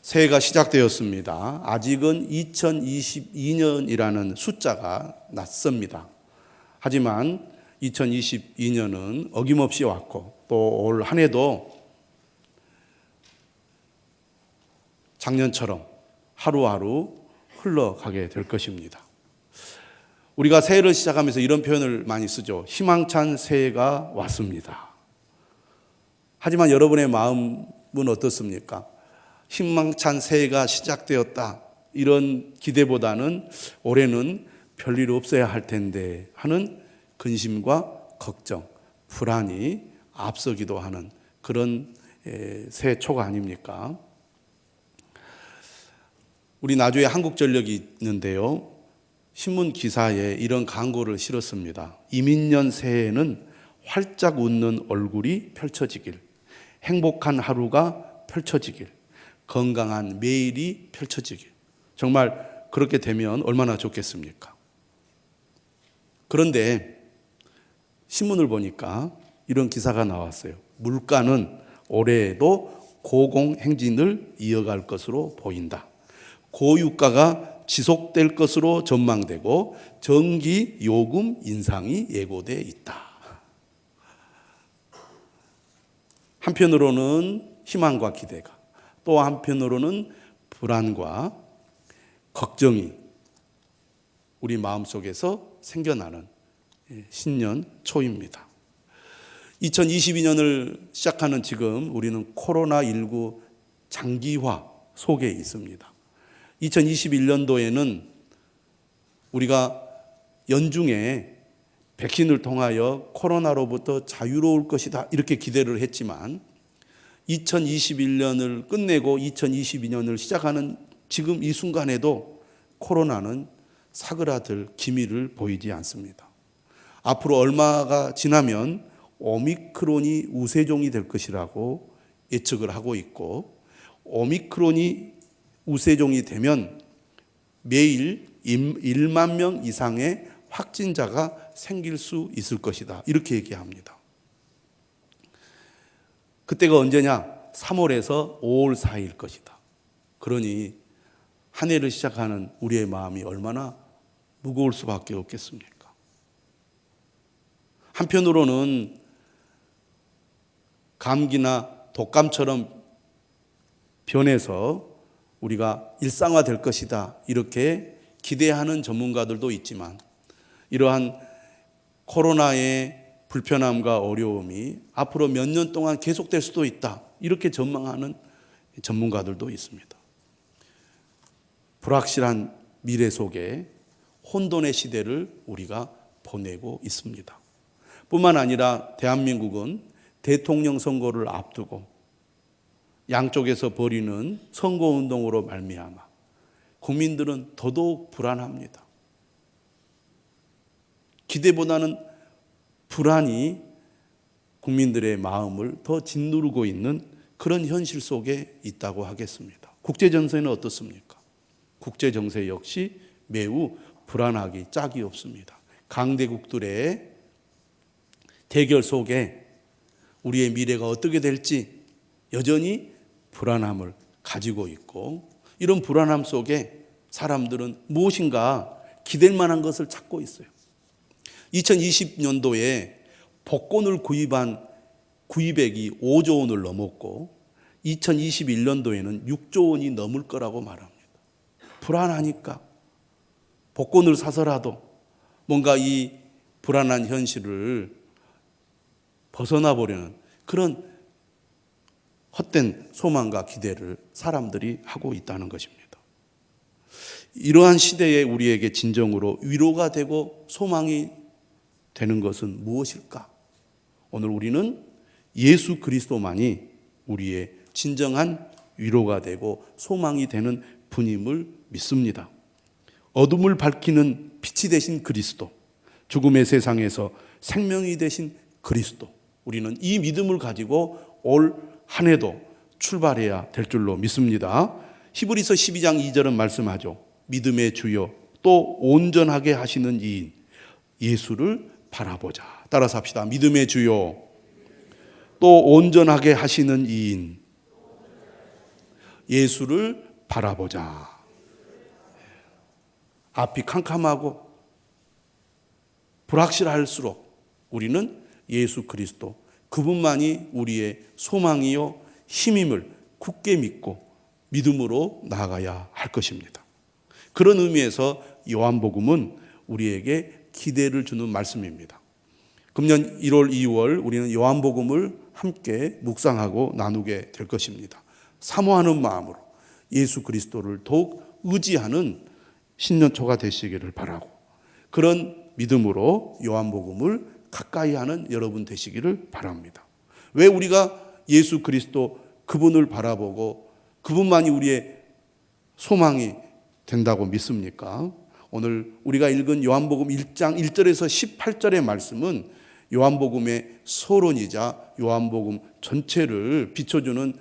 새해가 시작되었습니다. 아직은 2022년이라는 숫자가 낯섭니다. 하지만 2022년은 어김없이 왔고 또 올 한 해도 작년처럼 하루하루 흘러가게 될 것입니다. 우리가 새해를 시작하면서 이런 표현을 많이 쓰죠. 희망찬 새해가 왔습니다. 하지만 여러분의 마음은 어떻습니까? 희망찬 새해가 시작되었다, 이런 기대보다는 올해는 별일 없어야 할 텐데 하는 근심과 걱정, 불안이 앞서기도 하는 그런 새해 초가 아닙니까? 우리 나주에 한국전력이 있는데요, 신문 기사에 이런 광고를 실었습니다. 이민년 새해에는 활짝 웃는 얼굴이 펼쳐지길, 행복한 하루가 펼쳐지길, 건강한 매일이 펼쳐지길. 정말 그렇게 되면 얼마나 좋겠습니까? 그런데 신문을 보니까 이런 기사가 나왔어요. 물가는 올해에도 고공행진을 이어갈 것으로 보인다. 고유가가 지속될 것으로 전망되고 전기 요금 인상이 예고돼 있다. 한편으로는 희망과 기대가, 또 한편으로는 불안과 걱정이 우리 마음속에서 생겨나는 신년 초입니다. 2022년을 시작하는 지금 우리는 코로나19 장기화 속에 있습니다. 2021년도에는 우리가 연중에 백신을 통하여 코로나로부터 자유로울 것이다, 이렇게 기대를 했지만 2021년을 끝내고 2022년을 시작하는 지금 이 순간에도 코로나는 사그라들 기미를 보이지 않습니다. 앞으로 얼마가 지나면 오미크론이 우세종이 될 것이라고 예측을 하고 있고, 오미크론이 우세종이 되면 매일 1만 명 이상의 확진자가 생길 수 있을 것이다, 이렇게 얘기합니다. 그때가 언제냐? 3월에서 5월 사이일 것이다. 그러니 한 해를 시작하는 우리의 마음이 얼마나 무거울 수밖에 없겠습니까? 한편으로는 감기나 독감처럼 변해서 우리가 일상화될 것이다, 이렇게 기대하는 전문가들도 있지만 이러한 코로나의 불편함과 어려움이 앞으로 몇 년 동안 계속될 수도 있다, 이렇게 전망하는 전문가들도 있습니다. 불확실한 미래 속에 혼돈의 시대를 우리가 보내고 있습니다. 뿐만 아니라 대한민국은 대통령 선거를 앞두고 양쪽에서 벌이는 선거운동으로 말미암아 국민들은 더더욱 불안합니다. 기대보다는 불안이 국민들의 마음을 더 짓누르고 있는 그런 현실 속에 있다고 하겠습니다. 국제정세는 어떻습니까? 국제정세 역시 매우 불안하기 짝이 없습니다. 강대국들의 대결 속에 우리의 미래가 어떻게 될지 여전히 불안함을 가지고 있고, 이런 불안함 속에 사람들은 무엇인가 기댈 만한 것을 찾고 있어요. 2020년도에 복권을 구입한 구입액이 5조 원을 넘었고 2021년도에는 6조 원이 넘을 거라고 말합니다. 불안하니까 복권을 사서라도 뭔가 이 불안한 현실을 벗어나 보려는 그런 헛된 소망과 기대를 사람들이 하고 있다는 것입니다. 이러한 시대에 우리에게 진정으로 위로가 되고 소망이 되는 것은 무엇일까? 오늘 우리는 예수 그리스도만이 우리의 진정한 위로가 되고 소망이 되는 분임을 믿습니다. 어둠을 밝히는 빛이 되신 그리스도, 죽음의 세상에서 생명이 되신 그리스도, 우리는 이 믿음을 가지고 올 한 해도 출발해야 될 줄로 믿습니다. 히브리서 12장 2절은 말씀하죠. 믿음의 주요 또 온전하게 하시는 이인 예수를 바라보자. 따라서 합시다. 믿음의 주요 또 온전하게 하시는 이인 예수를 바라보자. 앞이 캄캄하고 불확실할수록 우리는 예수 그리스도, 그분만이 우리의 소망이요 힘임을 굳게 믿고 믿음으로 나아가야 할 것입니다. 그런 의미에서 요한복음은 우리에게 기대를 주는 말씀입니다. 금년 1월, 2월 우리는 요한복음을 함께 묵상하고 나누게 될 것입니다. 사모하는 마음으로 예수 그리스도를 더욱 의지하는 신년초가 되시기를 바라고, 그런 믿음으로 요한복음을 가까이 하는 여러분 되시기를 바랍니다. 왜 우리가 예수 그리스도 그분을 바라보고 그분만이 우리의 소망이 된다고 믿습니까? 오늘 우리가 읽은 요한복음 1장 1절에서 18절의 말씀은 요한복음의 서론이자 요한복음 전체를 비춰주는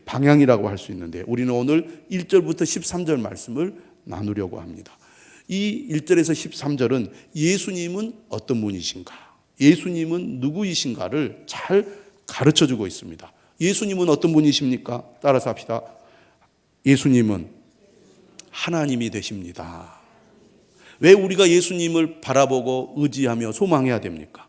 방향이라고 할 수 있는데, 우리는 오늘 1절부터 13절 말씀을 나누려고 합니다. 이 1절에서 13절은 예수님은 어떤 분이신가, 예수님은 누구이신가를 잘 가르쳐주고 있습니다. 예수님은 어떤 분이십니까? 따라서 합시다. 예수님은 하나님이 되십니다. 왜 우리가 예수님을 바라보고 의지하며 소망해야 됩니까?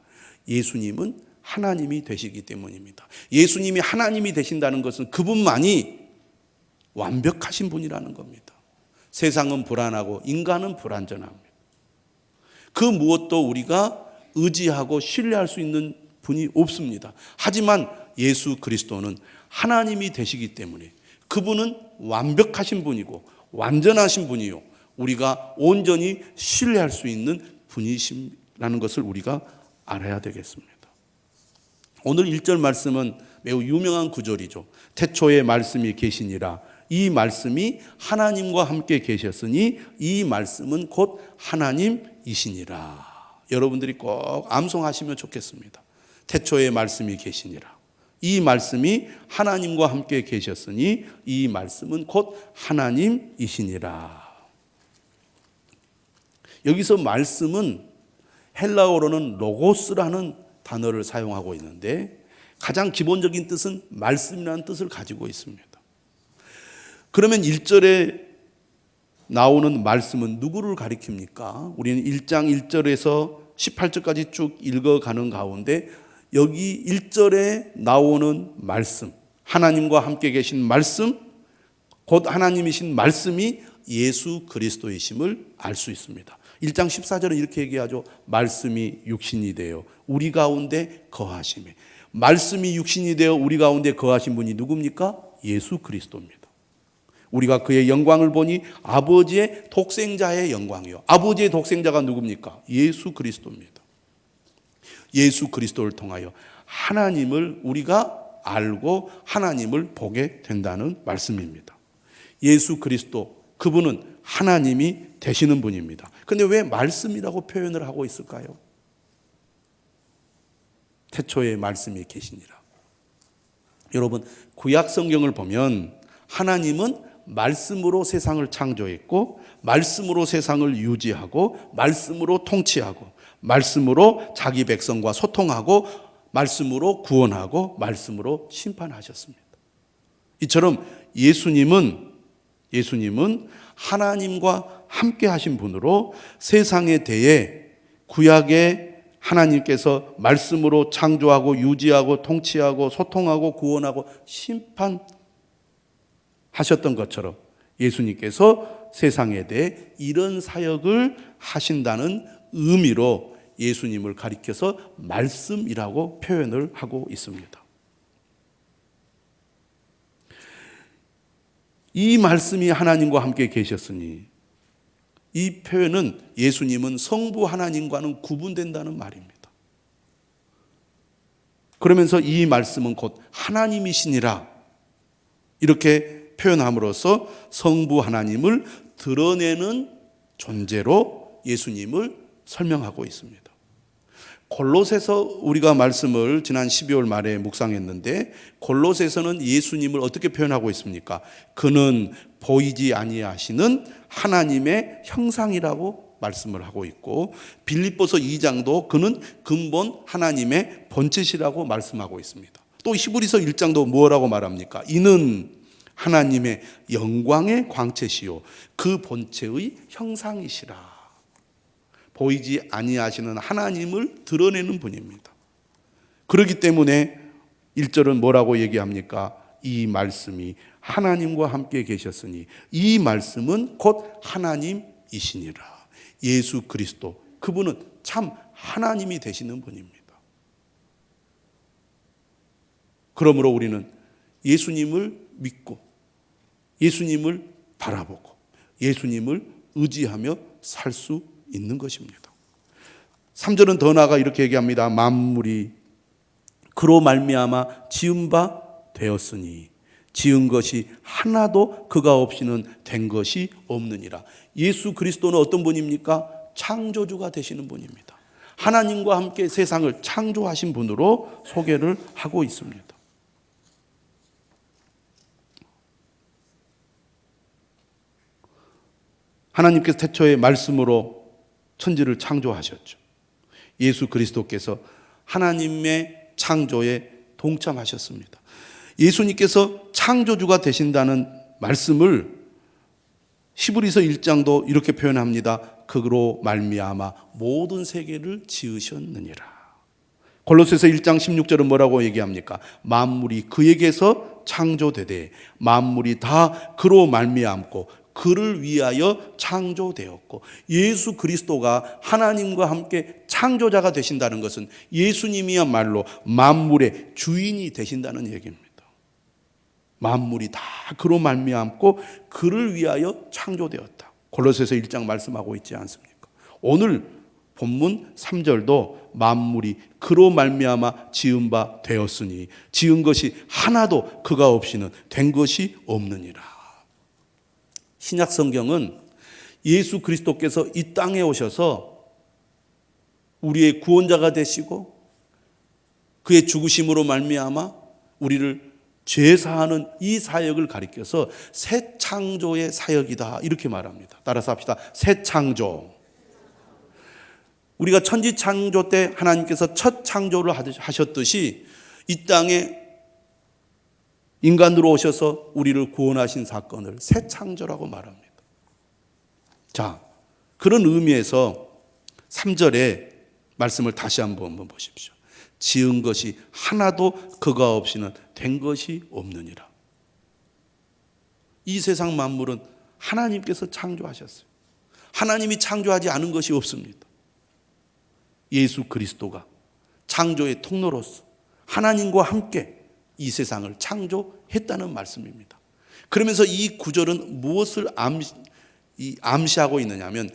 예수님은 하나님이 되시기 때문입니다. 예수님이 하나님이 되신다는 것은 그분만이 완벽하신 분이라는 겁니다. 세상은 불안하고 인간은 불완전합니다. 그 무엇도 우리가 의지하고 신뢰할 수 있는 분이 없습니다. 하지만 예수 그리스도는 하나님이 되시기 때문에 그분은 완벽하신 분이고 완전하신 분이요, 우리가 온전히 신뢰할 수 있는 분이시라는 것을 우리가 알아야 되겠습니다. 오늘 1절 말씀은 매우 유명한 구절이죠. 태초에 말씀이 계시니라. 이 말씀이 하나님과 함께 계셨으니 이 말씀은 곧 하나님이시니라. 여러분들이 꼭 암송하시면 좋겠습니다. 태초에 말씀이 계시니라. 이 말씀이 하나님과 함께 계셨으니 이 말씀은 곧 하나님이시니라. 여기서 말씀은 헬라어로는 로고스라는 단어를 사용하고 있는데, 가장 기본적인 뜻은 말씀이라는 뜻을 가지고 있습니다. 그러면 1절에 나오는 말씀은 누구를 가리킵니까? 우리는 1장 1절에서 18절까지 쭉 읽어가는 가운데 여기 1절에 나오는 말씀, 하나님과 함께 계신 말씀, 곧 하나님이신 말씀이 예수 그리스도이심을 알 수 있습니다. 1장 14절은 이렇게 얘기하죠. 말씀이 육신이 되어 우리 가운데 거하시매. 말씀이 육신이 되어 우리 가운데 거하신 분이 누굽니까? 예수 그리스도입니다. 우리가 그의 영광을 보니 아버지의 독생자의 영광이요. 아버지의 독생자가 누굽니까? 예수 그리스도입니다. 예수 그리스도를 통하여 하나님을 우리가 알고 하나님을 보게 된다는 말씀입니다. 예수 그리스도, 그분은 하나님이 되시는 분입니다. 그런데 왜 말씀이라고 표현을 하고 있을까요? 태초에 말씀이 계시니라. 여러분, 구약 성경을 보면 하나님은 말씀으로 세상을 창조했고, 말씀으로 세상을 유지하고, 말씀으로 통치하고, 말씀으로 자기 백성과 소통하고, 말씀으로 구원하고, 말씀으로 심판하셨습니다. 이처럼 예수님은 하나님과 함께 하신 분으로 세상에 대해 구약에 하나님께서 말씀으로 창조하고 유지하고 통치하고 소통하고 구원하고 심판하셨던 것처럼 예수님께서 세상에 대해 이런 사역을 하신다는 의미로 예수님을 가리켜서 말씀이라고 표현을 하고 있습니다. 이 말씀이 하나님과 함께 계셨으니, 이 표현은 예수님은 성부 하나님과는 구분된다는 말입니다. 그러면서 이 말씀은 곧 하나님이시니라 이렇게 표현함으로써 성부 하나님을 드러내는 존재로 예수님을 설명하고 있습니다. 골로새서 우리가 말씀을 지난 12월 말에 묵상했는데, 골로새서는 예수님을 어떻게 표현하고 있습니까? 그는 보이지 아니하시는 하나님의 형상이라고 말씀을 하고 있고, 빌립보서 2장도 그는 근본 하나님의 본체시라고 말씀하고 있습니다. 또 히브리서 1장도 뭐라고 말합니까? 이는 하나님의 영광의 광채시요 그 본체의 형상이시라. 보이지 아니하시는 하나님을 드러내는 분입니다. 그렇기 때문에 1절은 뭐라고 얘기합니까? 이 말씀이 하나님과 함께 계셨으니 이 말씀은 곧 하나님이시니라. 예수 그리스도, 그분은 참 하나님이 되시는 분입니다. 그러므로 우리는 예수님을 믿고 예수님을 바라보고 예수님을 의지하며 살 수 있는 것입니다. 3절은 더 나아가 이렇게 얘기합니다. 만물이 그로 말미암아 지은 바 되었으니 지은 것이 하나도 그가 없이는 된 것이 없느니라. 예수 그리스도는 어떤 분입니까? 창조주가 되시는 분입니다. 하나님과 함께 세상을 창조하신 분으로 소개를 하고 있습니다. 하나님께서 태초에 말씀으로 천지를 창조하셨죠. 예수 그리스도께서 하나님의 창조에 동참하셨습니다. 예수님께서 창조주가 되신다는 말씀을 히브리서 1장도 이렇게 표현합니다. 그로 말미암아 모든 세계를 지으셨느니라. 골로새서 1장 16절은 뭐라고 얘기합니까? 만물이 그에게서 창조되되 만물이 다 그로 말미암고 그를 위하여 창조되었고, 예수 그리스도가 하나님과 함께 창조자가 되신다는 것은 예수님이야말로 만물의 주인이 되신다는 얘기입니다. 만물이 다 그로 말미암고 그를 위하여 창조되었다. 골로새서 1장 말씀하고 있지 않습니까? 오늘 본문 3절도 만물이 그로 말미암아 지은 바 되었으니 지은 것이 하나도 그가 없이는 된 것이 없느니라. 신약 성경은 예수 그리스도께서 이 땅에 오셔서 우리의 구원자가 되시고 그의 죽으심으로 말미암아 우리를 죄사하는 이 사역을 가리켜서 새 창조의 사역이다 이렇게 말합니다. 따라서 합시다. 새 창조. 우리가 천지 창조 때 하나님께서 첫 창조를 하셨듯이 이 땅에 인간으로 오셔서 우리를 구원하신 사건을 새 창조라고 말합니다. 자, 그런 의미에서 3절의 말씀을 다시 한번 보십시오. 지은 것이 하나도 그가 없이는 된 것이 없느니라. 이 세상 만물은 하나님께서 창조하셨어요. 하나님이 창조하지 않은 것이 없습니다. 예수 그리스도가 창조의 통로로서 하나님과 함께 이 세상을 창조했다는 말씀입니다. 그러면서 이 구절은 무엇을 암시하고 있느냐 하면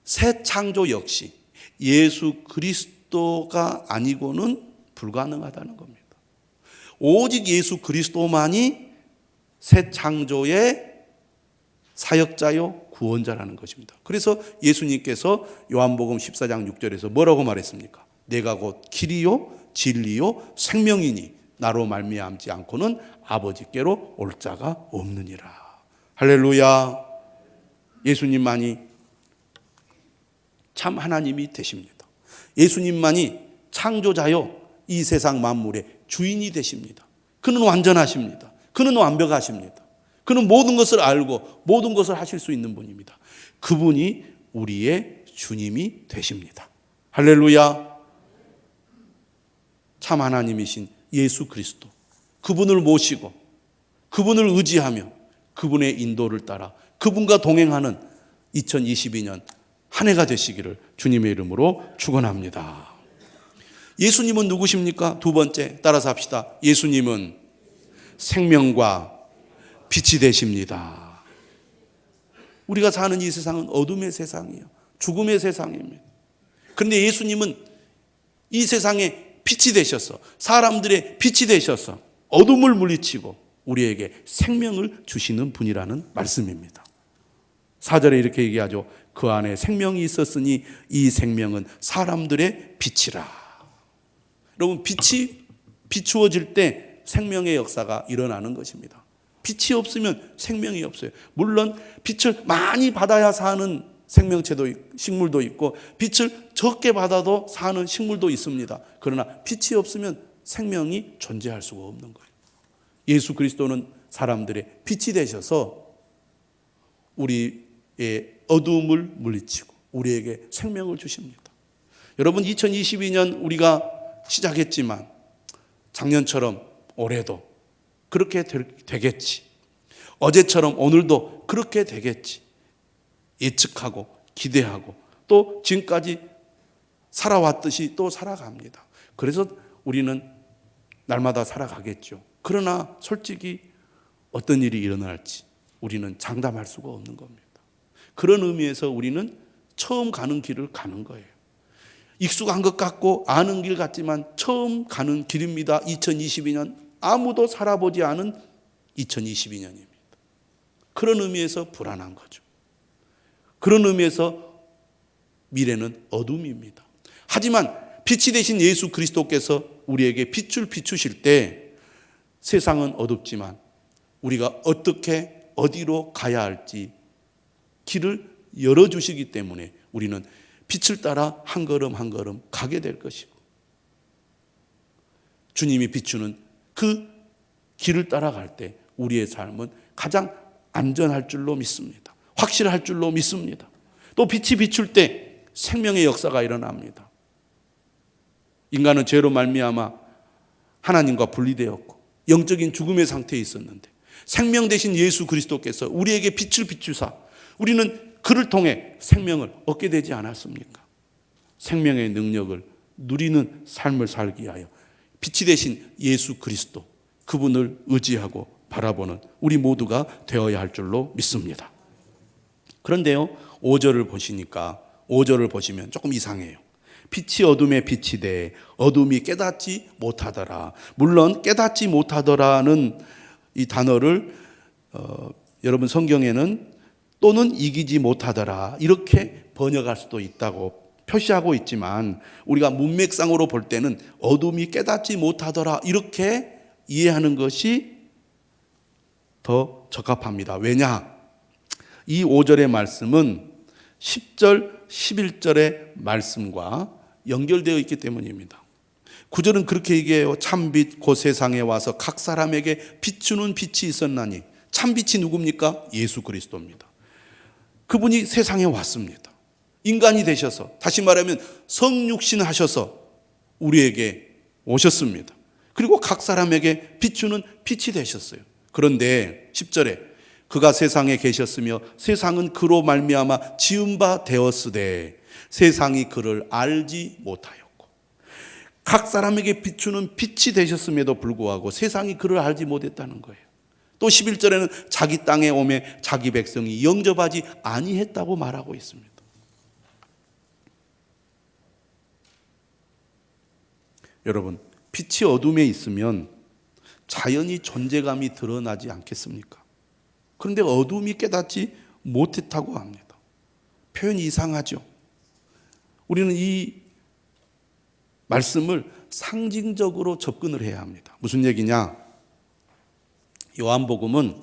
새 창조 역시 예수 그리스도가 아니고는 불가능하다는 겁니다. 오직 예수 그리스도만이 새 창조의 사역자요 구원자라는 것입니다. 그래서 예수님께서 요한복음 14장 6절에서 뭐라고 말했습니까? 내가 곧 길이요 진리요 생명이니 나로 말미암지 않고는 아버지께로 올 자가 없느니라. 할렐루야. 예수님만이 참 하나님이 되십니다. 예수님만이 창조자요 이 세상 만물의 주인이 되십니다. 그는 완전하십니다. 그는 완벽하십니다. 그는 모든 것을 알고 모든 것을 하실 수 있는 분입니다. 그분이 우리의 주님이 되십니다. 할렐루야. 참 하나님이신 예수 그리스도, 그분을 모시고 그분을 의지하며 그분의 인도를 따라 그분과 동행하는 2022년 한 해가 되시기를 주님의 이름으로 축원합니다. 예수님은 누구십니까? 두 번째 따라서 합시다. 예수님은 생명과 빛이 되십니다. 우리가 사는 이 세상은 어둠의 세상이에요. 죽음의 세상입니다. 그런데 예수님은 이 세상에 빛이 되셔서 사람들의 빛이 되셔서 어둠을 물리치고 우리에게 생명을 주시는 분이라는 말씀입니다. 4절에 이렇게 얘기하죠. 그 안에 생명이 있었으니 이 생명은 사람들의 빛이라. 여러분, 빛이 비추어질 때 생명의 역사가 일어나는 것입니다. 빛이 없으면 생명이 없어요. 물론 빛을 많이 받아야 사는 생명체도 식물도 있고 빛을 적게 받아도 사는 식물도 있습니다. 그러나 빛이 없으면 생명이 존재할 수가 없는 거예요. 예수 그리스도는 사람들의 빛이 되셔서 우리의 어두움을 물리치고 우리에게 생명을 주십니다. 여러분, 2022년 우리가 시작했지만 작년처럼 올해도 그렇게 되겠지, 어제처럼 오늘도 그렇게 되겠지 예측하고 기대하고 또 지금까지 살아왔듯이 또 살아갑니다. 그래서 우리는 날마다 살아가겠죠. 그러나 솔직히 어떤 일이 일어날지 우리는 장담할 수가 없는 겁니다. 그런 의미에서 우리는 처음 가는 길을 가는 거예요. 익숙한 것 같고 아는 길 같지만 처음 가는 길입니다. 2022년, 아무도 살아보지 않은 2022년입니다. 그런 의미에서 불안한 거죠. 그런 의미에서 미래는 어둠입니다. 하지만 빛이 되신 예수 그리스도께서 우리에게 빛을 비추실 때 세상은 어둡지만 우리가 어떻게 어디로 가야 할지 길을 열어주시기 때문에 우리는 빛을 따라 한 걸음 한 걸음 가게 될 것이고, 주님이 비추는 그 길을 따라갈 때 우리의 삶은 가장 안전할 줄로 믿습니다. 확실할 줄로 믿습니다. 또 빛이 비출 때 생명의 역사가 일어납니다. 인간은 죄로 말미암아 하나님과 분리되었고 영적인 죽음의 상태에 있었는데 생명 되신 예수 그리스도께서 우리에게 빛을 비추사 우리는 그를 통해 생명을 얻게 되지 않았습니까? 생명의 능력을 누리는 삶을 살기 위하여 빛이 되신 예수 그리스도, 그분을 의지하고 바라보는 우리 모두가 되어야 할 줄로 믿습니다. 그런데요, 5절을 보시니까 5절을 보시면 조금 이상해요. 빛이 어둠에 빛이 돼 어둠이 깨닫지 못하더라. 물론 깨닫지 못하더라는 이 단어를 여러분 성경에는 또는 이기지 못하더라 이렇게 번역할 수도 있다고 표시하고 있지만 우리가 문맥상으로 볼 때는 어둠이 깨닫지 못하더라 이렇게 이해하는 것이 더 적합합니다. 왜냐? 이 5절의 말씀은 10절, 11절의 말씀과 연결되어 있기 때문입니다. 9절은 그렇게 얘기해요. 참빛 곧 세상에 와서 각 사람에게 비추는 빛이 있었나니. 참빛이 누굽니까? 예수 그리스도입니다. 그분이 세상에 왔습니다. 인간이 되셔서, 다시 말하면 성육신 하셔서 우리에게 오셨습니다. 그리고 각 사람에게 비추는 빛이 되셨어요. 그런데 10절에 그가 세상에 계셨으며 세상은 그로 말미암아 지은 바 되었으되 세상이 그를 알지 못하였고, 각 사람에게 비추는 빛이 되셨음에도 불구하고 세상이 그를 알지 못했다는 거예요. 또 11절에는 자기 땅에 오매 자기 백성이 영접하지 아니했다고 말하고 있습니다. 여러분, 빛이 어둠에 있으면 자연히 존재감이 드러나지 않겠습니까? 그런데 어둠이 깨닫지 못했다고 합니다. 표현이 이상하죠. 우리는 이 말씀을 상징적으로 접근을 해야 합니다. 무슨 얘기냐? 요한복음은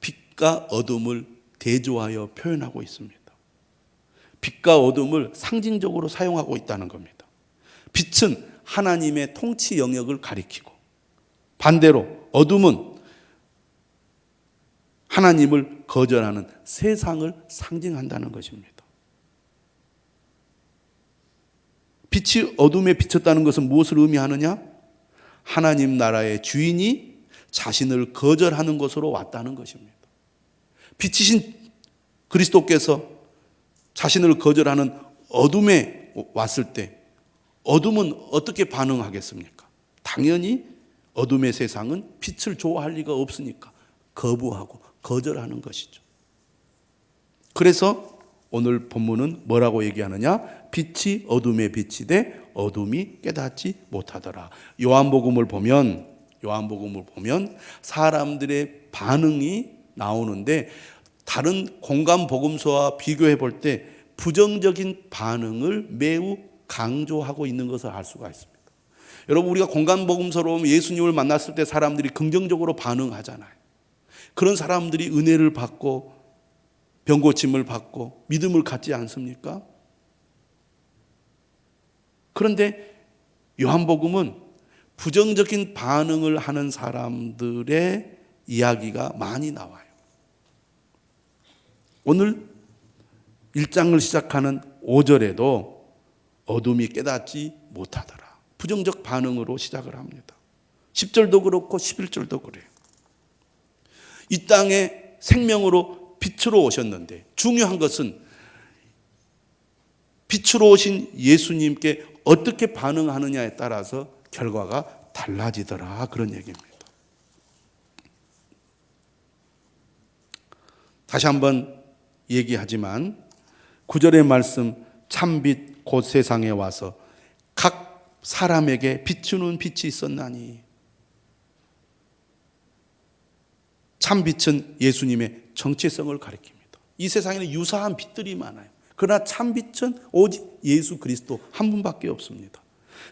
빛과 어둠을 대조하여 표현하고 있습니다. 빛과 어둠을 상징적으로 사용하고 있다는 겁니다. 빛은 하나님의 통치 영역을 가리키고 반대로 어둠은 하나님을 거절하는 세상을 상징한다는 것입니다. 빛이 어둠에 비쳤다는 것은 무엇을 의미하느냐? 하나님 나라의 주인이 자신을 거절하는 것으로 왔다는 것입니다. 빛이신 그리스도께서 자신을 거절하는 어둠에 왔을 때 어둠은 어떻게 반응하겠습니까? 당연히 어둠의 세상은 빛을 좋아할 리가 없으니까 거부하고 거절하는 것이죠. 그래서 오늘 본문은 뭐라고 얘기하느냐? 빛이 어둠에 빛이 돼 어둠이 깨닫지 못하더라. 요한복음을 보면 사람들의 반응이 나오는데 다른 공간 복음서와 비교해 볼 때 부정적인 반응을 매우 강조하고 있는 것을 알 수가 있습니다. 여러분, 우리가 공간 복음서로 보면 예수님을 만났을 때 사람들이 긍정적으로 반응하잖아요. 그런 사람들이 은혜를 받고 병고침을 받고 믿음을 갖지 않습니까? 그런데 요한복음은 부정적인 반응을 하는 사람들의 이야기가 많이 나와요. 오늘 1장을 시작하는 5절에도 어둠이 깨닫지 못하더라. 부정적 반응으로 시작을 합니다. 10절도 그렇고 11절도 그래요. 이 땅에 생명으로 빛으로 오셨는데 중요한 것은 빛으로 오신 예수님께 어떻게 반응하느냐에 따라서 결과가 달라지더라. 그런 얘기입니다. 다시 한번 얘기하지만 9절의 말씀 참빛 곧 세상에 와서 각 사람에게 비추는 빛이 있었나니, 참빛은 예수님의 정체성을 가리킵니다. 이 세상에는 유사한 빛들이 많아요. 그러나 참빛은 오직 예수 그리스도 한 분밖에 없습니다.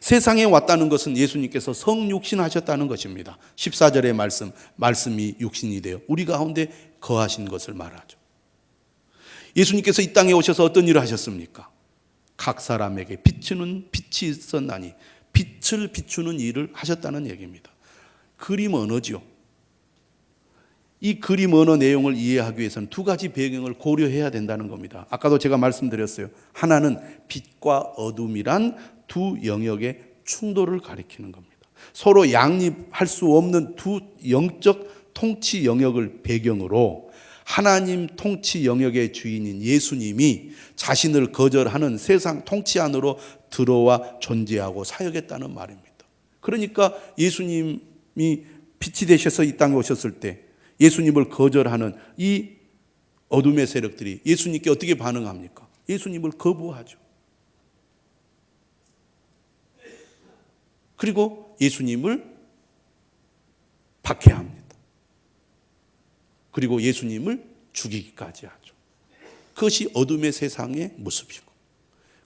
세상에 왔다는 것은 예수님께서 성육신하셨다는 것입니다. 14절의 말씀이 육신이 되어 우리 가운데 거하신 것을 말하죠. 예수님께서 이 땅에 오셔서 어떤 일을 하셨습니까? 각 사람에게 비추는 빛이 있었나니, 빛을 비추는 일을 하셨다는 얘기입니다. 그림 언어죠. 이 그림 언어 내용을 이해하기 위해서는 두 가지 배경을 고려해야 된다는 겁니다. 아까도 제가 말씀드렸어요. 하나는 빛과 어둠이란 두 영역의 충돌을 가리키는 겁니다. 서로 양립할 수 없는 두 영적 통치 영역을 배경으로 하나님 통치 영역의 주인인 예수님이 자신을 거절하는 세상 통치 안으로 들어와 존재하고 사역했다는 말입니다. 그러니까 예수님이 빛이 되셔서 이 땅에 오셨을 때 예수님을 거절하는 이 어둠의 세력들이 예수님께 어떻게 반응합니까? 예수님을 거부하죠. 그리고 예수님을 박해합니다. 그리고 예수님을 죽이기까지 하죠. 그것이 어둠의 세상의 모습이고,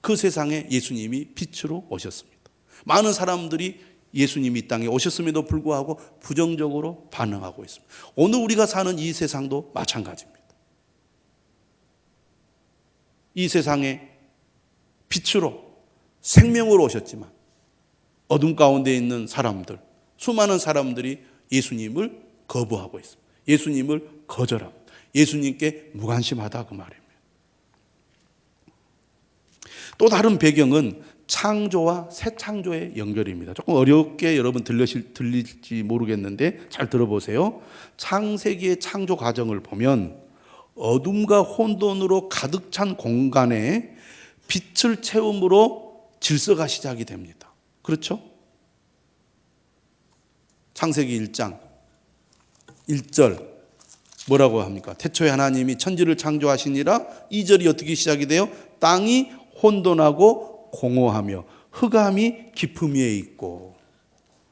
그 세상에 예수님이 빛으로 오셨습니다. 많은 사람들이 예수님이 이 땅에 오셨음에도 불구하고 부정적으로 반응하고 있습니다. 오늘 우리가 사는 이 세상도 마찬가지입니다. 이 세상에 빛으로 생명으로 오셨지만 어둠 가운데 있는 사람들, 수많은 사람들이 예수님을 거부하고 있습니다. 예수님을 거절합니다. 예수님께 무관심하다 그 말입니다. 또 다른 배경은 창조와 새 창조의 연결입니다. 조금 어렵게 여러분 들릴지 모르겠는데 잘 들어보세요. 창세기의 창조 과정을 보면 어둠과 혼돈으로 가득 찬 공간에 빛을 채움으로 질서가 시작이 됩니다. 그렇죠? 창세기 1장 1절 뭐라고 합니까? 태초에 하나님이 천지를 창조하시니라. 2절이 어떻게 시작이 돼요? 땅이 혼돈하고 공허하며 흑암이 깊음 위에 있고,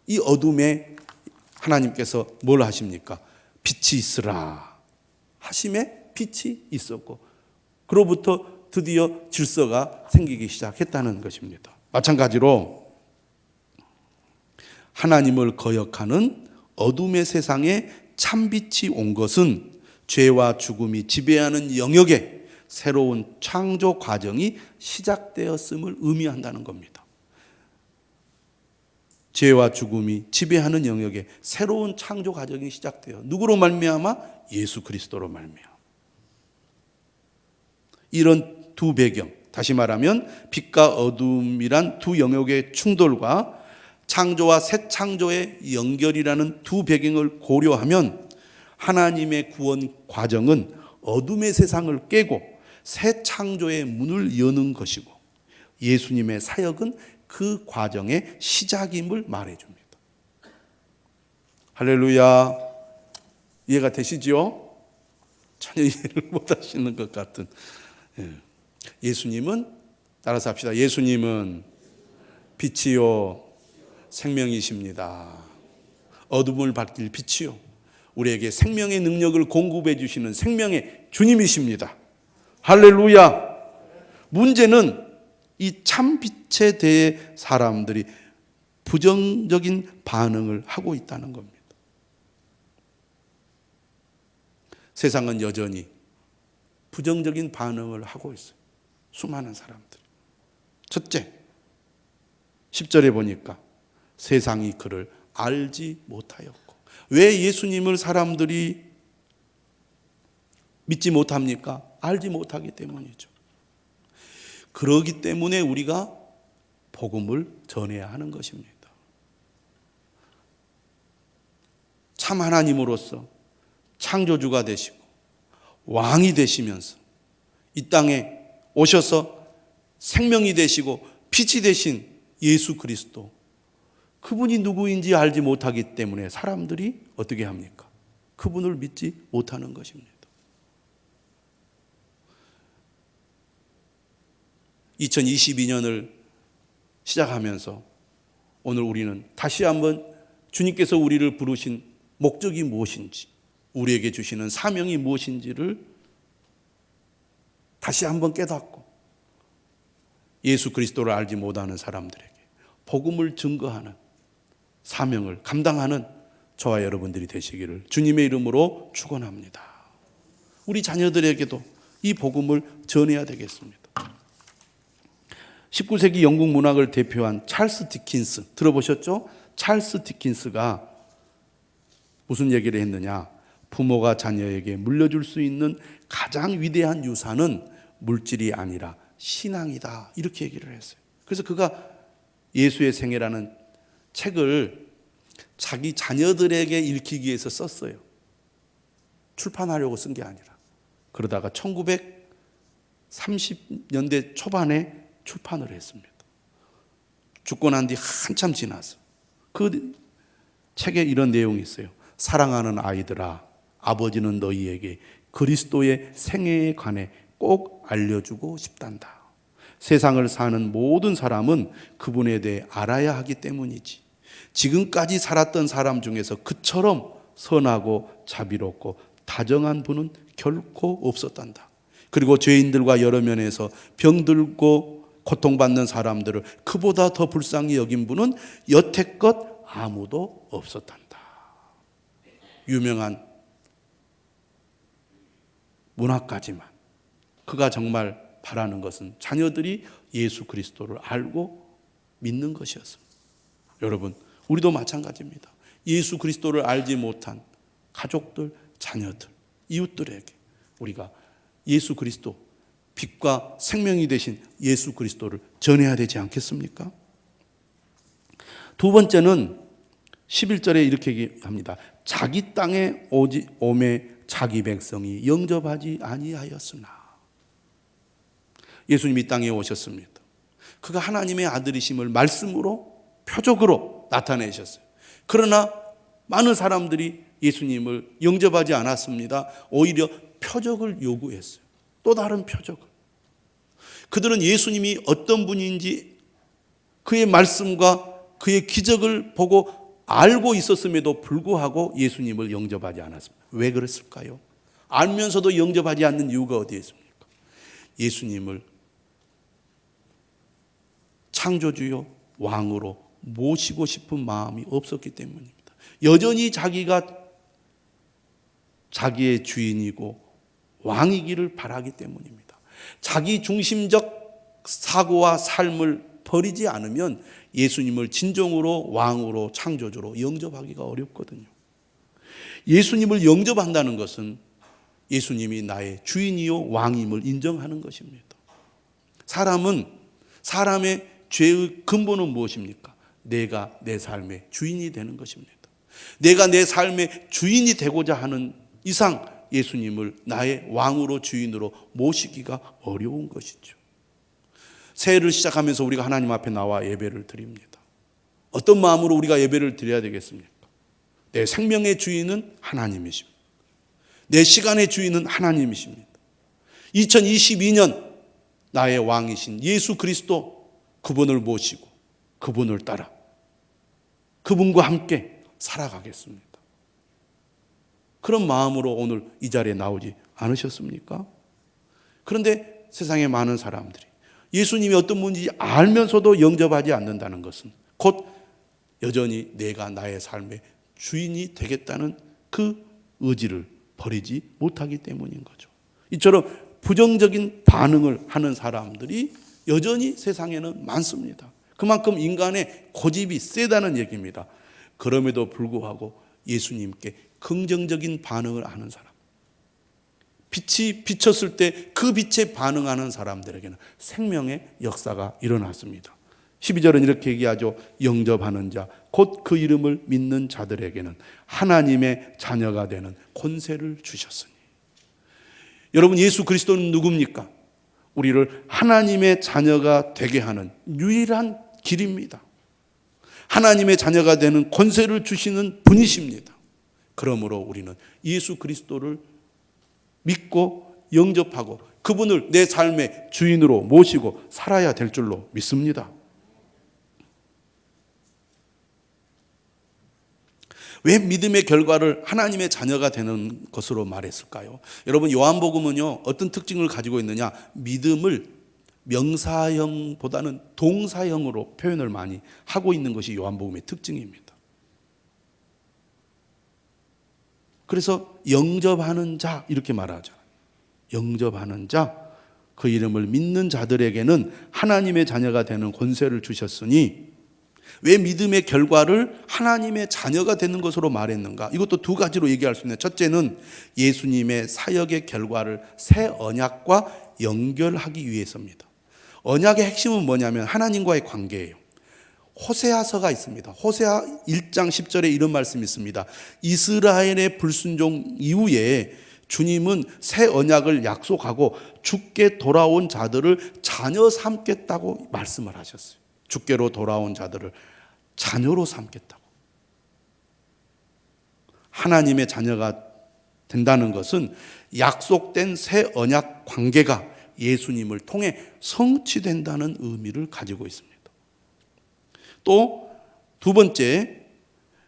이 어둠에 하나님께서 뭘 하십니까? 빛이 있으라 하심에 빛이 있었고, 그로부터 드디어 질서가 생기기 시작했다는 것입니다. 마찬가지로 하나님을 거역하는 어둠의 세상에 참빛이 온 것은 죄와 죽음이 지배하는 영역에 새로운 창조 과정이 시작되었음을 의미한다는 겁니다. 죄와 죽음이 지배하는 영역에 새로운 창조 과정이 시작돼요. 누구로 말미암아? 예수 그리스도로 말미암아. 이런 두 배경, 다시 말하면 빛과 어둠이란 두 영역의 충돌과 창조와 새 창조의 연결이라는 두 배경을 고려하면 하나님의 구원 과정은 어둠의 세상을 깨고 새 창조의 문을 여는 것이고, 예수님의 사역은 그 과정의 시작임을 말해줍니다. 할렐루야. 이해가 되시죠? 전혀 이해를 못하시는 것 같은. 예수님은, 따라서 합시다. 예수님은 빛이요 생명이십니다. 어둠을 밝힐 빛이요, 우리에게 생명의 능력을 공급해 주시는 생명의 주님이십니다. 할렐루야. 문제는 이 참빛에 대해 사람들이 부정적인 반응을 하고 있다는 겁니다. 세상은 여전히 부정적인 반응을 하고 있어요. 수많은 사람들. 첫째, 10절에 보니까 세상이 그를 알지 못하였고, 왜 예수님을 사람들이 믿지 못합니까? 알지 못하기 때문이죠. 그러기 때문에 우리가 복음을 전해야 하는 것입니다. 참 하나님으로서 창조주가 되시고 왕이 되시면서 이 땅에 오셔서 생명이 되시고 빛이 되신 예수 그리스도, 그분이 누구인지 알지 못하기 때문에 사람들이 어떻게 합니까? 그분을 믿지 못하는 것입니다. 2022년을 시작하면서 오늘 우리는 다시 한번 주님께서 우리를 부르신 목적이 무엇인지, 우리에게 주시는 사명이 무엇인지를 다시 한번 깨닫고 예수 그리스도를 알지 못하는 사람들에게 복음을 증거하는 사명을 감당하는 저와 여러분들이 되시기를 주님의 이름으로 축원합니다. 우리 자녀들에게도 이 복음을 전해야 되겠습니다. 19세기 영국 문학을 대표한 찰스 디킨스 들어보셨죠? 찰스 디킨스가 무슨 얘기를 했느냐? 부모가 자녀에게 물려줄 수 있는 가장 위대한 유산은 물질이 아니라 신앙이다, 이렇게 얘기를 했어요. 그래서 그가 예수의 생애라는 책을 자기 자녀들에게 읽히기 위해서 썼어요. 출판하려고 쓴 게 아니라. 그러다가 1930년대 초반에 출판을 했습니다. 죽고 난 뒤 한참 지나서. 그 책에 이런 내용이 있어요. 사랑하는 아이들아, 아버지는 너희에게 그리스도의 생애에 관해 꼭 알려주고 싶단다. 세상을 사는 모든 사람은 그분에 대해 알아야 하기 때문이지. 지금까지 살았던 사람 중에서 그처럼 선하고 자비롭고 다정한 분은 결코 없었단다. 그리고 죄인들과 여러 면에서 병들고 고통받는 사람들을 그보다 더 불쌍히 여긴 분은 여태껏 아무도 없었단다. 유명한 문학가지만 그가 정말 바라는 것은 자녀들이 예수 그리스도를 알고 믿는 것이었습니다. 여러분, 우리도 마찬가지입니다. 예수 그리스도를 알지 못한 가족들, 자녀들, 이웃들에게 우리가 예수 그리스도, 빛과 생명이 되신 예수 그리스도를 전해야 되지 않겠습니까? 두 번째는 11절에 이렇게 얘기합니다. 자기 땅에 오매 자기 백성이 영접하지 아니하였으나. 예수님이 땅에 오셨습니다. 그가 하나님의 아들이심을 말씀으로, 표적으로 나타내셨어요. 그러나 많은 사람들이 예수님을 영접하지 않았습니다. 오히려 표적을 요구했어요. 또 다른 표적을. 그들은 예수님이 어떤 분인지 그의 말씀과 그의 기적을 보고 알고 있었음에도 불구하고 예수님을 영접하지 않았습니다. 왜 그랬을까요? 알면서도 영접하지 않는 이유가 어디에 있습니까? 예수님을 창조주요 왕으로 모시고 싶은 마음이 없었기 때문입니다. 여전히 자기가 자기의 주인이고 왕이기를 바라기 때문입니다. 자기 중심적 사고와 삶을 버리지 않으면 예수님을 진정으로 왕으로 창조주로 영접하기가 어렵거든요. 예수님을 영접한다는 것은 예수님이 나의 주인이요 왕임을 인정하는 것입니다. 사람의 죄의 근본은 무엇입니까? 내가 내 삶의 주인이 되는 것입니다. 내가 내 삶의 주인이 되고자 하는 이상 예수님을 나의 왕으로 주인으로 모시기가 어려운 것이죠. 새해를 시작하면서 우리가 하나님 앞에 나와 예배를 드립니다. 어떤 마음으로 우리가 예배를 드려야 되겠습니까? 내 생명의 주인은 하나님이십니다. 내 시간의 주인은 하나님이십니다. 2022년 나의 왕이신 예수 그리스도, 그분을 모시고 그분을 따라 그분과 함께 살아가겠습니다. 그런 마음으로 오늘 이 자리에 나오지 않으셨습니까? 그런데 세상에 많은 사람들이 예수님이 어떤 분인지 알면서도 영접하지 않는다는 것은 곧 여전히 내가 나의 삶의 주인이 되겠다는 그 의지를 버리지 못하기 때문인 거죠. 이처럼 부정적인 반응을 하는 사람들이 여전히 세상에는 많습니다. 그만큼 인간의 고집이 세다는 얘기입니다. 그럼에도 불구하고 예수님께 긍정적인 반응을 하는 사람, 빛이 비쳤을 때 그 빛에 반응하는 사람들에게는 생명의 역사가 일어났습니다. 12절은 이렇게 얘기하죠. 영접하는 자, 곧 그 이름을 믿는 자들에게는 하나님의 자녀가 되는 권세를 주셨으니. 여러분, 예수 그리스도는 누굽니까? 우리를 하나님의 자녀가 되게 하는 유일한 길입니다. 하나님의 자녀가 되는 권세를 주시는 분이십니다. 그러므로 우리는 예수 그리스도를 믿고 영접하고 그분을 내 삶의 주인으로 모시고 살아야 될 줄로 믿습니다. 왜 믿음의 결과를 하나님의 자녀가 되는 것으로 말했을까요? 여러분, 요한복음은요, 어떤 특징을 가지고 있느냐? 믿음을 명사형보다는 동사형으로 표현을 많이 하고 있는 것이 요한복음의 특징입니다. 그래서 영접하는 자 이렇게 말하죠. 영접하는 자, 그 이름을 믿는 자들에게는 하나님의 자녀가 되는 권세를 주셨으니, 왜 믿음의 결과를 하나님의 자녀가 되는 것으로 말했는가? 이것도 두 가지로 얘기할 수 있는데, 첫째는 예수님의 사역의 결과를 새 언약과 연결하기 위해서입니다. 언약의 핵심은 뭐냐면 하나님과의 관계예요. 호세아서가 있습니다. 호세아 1장 10절에 이런 말씀이 있습니다. 이스라엘의 불순종 이후에 주님은 새 언약을 약속하고 주께 돌아온 자들을 자녀 삼겠다고 말씀을 하셨어요. 주께로 돌아온 자들을 자녀로 삼겠다고. 하나님의 자녀가 된다는 것은 약속된 새 언약 관계가 예수님을 통해 성취된다는 의미를 가지고 있습니다. 또 두 번째,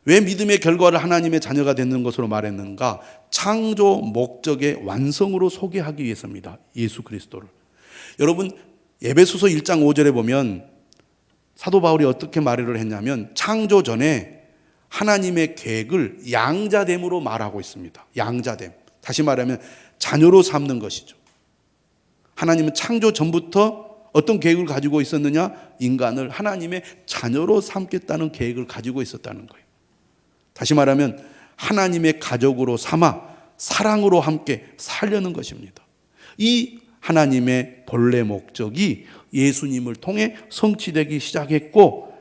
왜 믿음의 결과를 하나님의 자녀가 되는 것으로 말했는가? 창조 목적의 완성으로 소개하기 위해서입니다. 예수 그리스도를. 여러분, 에베소서 1장 5절에 보면 사도 바울이 어떻게 말을 했냐면, 창조 전에 하나님의 계획을 양자됨으로 말하고 있습니다. 양자됨. 다시 말하면 자녀로 삼는 것이죠. 하나님은 창조 전부터 어떤 계획을 가지고 있었느냐? 인간을 하나님의 자녀로 삼겠다는 계획을 가지고 있었다는 거예요. 다시 말하면 하나님의 가족으로 삼아 사랑으로 함께 살려는 것입니다. 이 하나님의 본래 목적이 예수님을 통해 성취되기 시작했고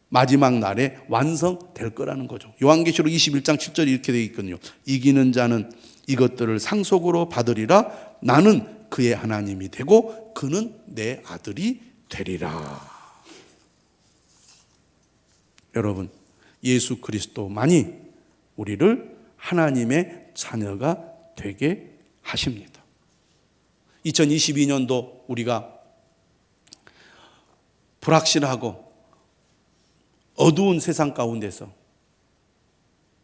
마지막 날에 완성될 거라는 거죠. 요한계시록 21장 7절이 이렇게 되어 있거든요. 이기는 자는 이것들을 상속으로 받으리라. 나는 그의 하나님이 되고 그는 내 아들이 되리라. 여러분, 예수 그리스도만이 우리를 하나님의 자녀가 되게 하십니다. 2022년도 우리가 불확실하고 어두운 세상 가운데서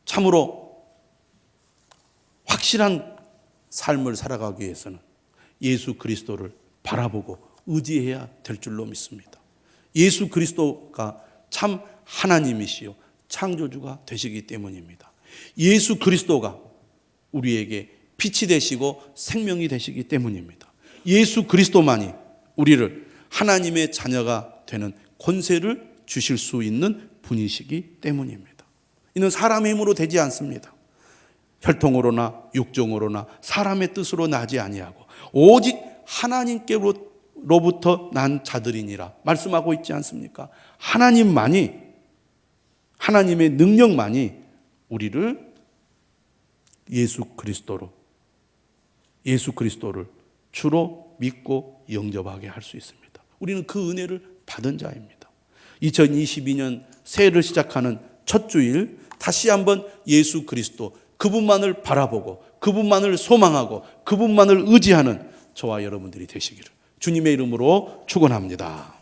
참으로 확실한 삶을 살아가기 위해서는 예수 그리스도를 바라보고 의지해야 될 줄로 믿습니다. 예수 그리스도가 참 하나님이시요 창조주가 되시기 때문입니다. 예수 그리스도가 우리에게 빛이 되시고 생명이 되시기 때문입니다. 예수 그리스도만이 우리를 하나님의 자녀가 되는 권세를 주실 수 있는 분이시기 때문입니다. 이는 사람의 힘으로 되지 않습니다. 혈통으로나 육정으로나 사람의 뜻으로 나지 아니하고 오직 하나님께로부터 난 자들이니라 말씀하고 있지 않습니까? 하나님만이, 하나님의 능력만이 우리를 예수 그리스도를 주로 믿고 영접하게 할 수 있습니다. 우리는 그 은혜를 받은 자입니다. 2022년 새해를 시작하는 첫 주일, 다시 한번 예수 그리스도, 그분만을 바라보고 그분만을 소망하고 그분만을 의지하는 저와 여러분들이 되시기를 주님의 이름으로 축원합니다.